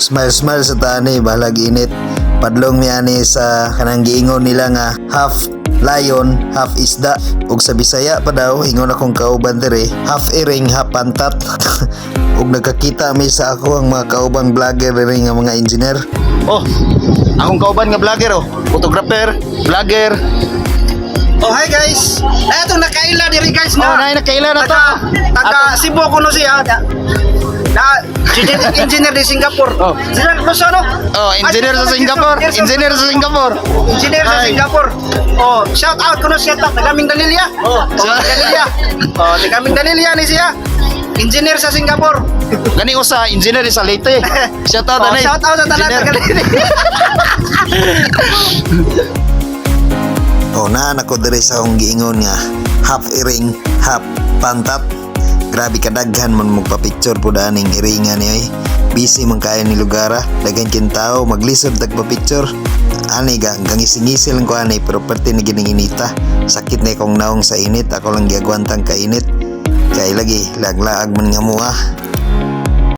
Smile sa tani balag init. Padlong niya ni sa kanang giingon nila nga half lion, half isda. Ug sa Bisaya pa daw ingon akong kauban dere, half iring, half pantat. Ug nagkakita mi sa ako ang mga kaubang vlogger dere nga mga engineer. Oh, akong kauban nga vlogger oh, photographer, vlogger. Oh, hi guys. Ay itong nakaila diri guys Oh, na. naay nakaila na to. Taga Cebu kuno siya. Na genetic engineer di Singapore. Oh. Sila ko sa no? Oh, engineer sa Singapore. Engineer sa Singapore. Engineer sa Ay. Singapore. Oh, shout out kuno siya ta tagaming Dalilya. Oh, Dalilya. Oh, tagaming Dalilya ni siya. Engineer sa Singapore. Gani usa engineer sa Leyte. Shout out Oh, anay. shout out sa tanan taga Dalilya. O naan ako dere sa akong giingon nga half iring, half pantat. Grabe kadaghan man magpa-picture po daning iringan ni oy. Busy man kaya ni lugara, daghan kin tao maglisod tagpa-picture. Ani ga gangisingisil lang ko ani pero perti ni gining inita. Sakit na akong naong sa init, ako lang giagwantang kainit. Kay lagi laglaag man nga mua.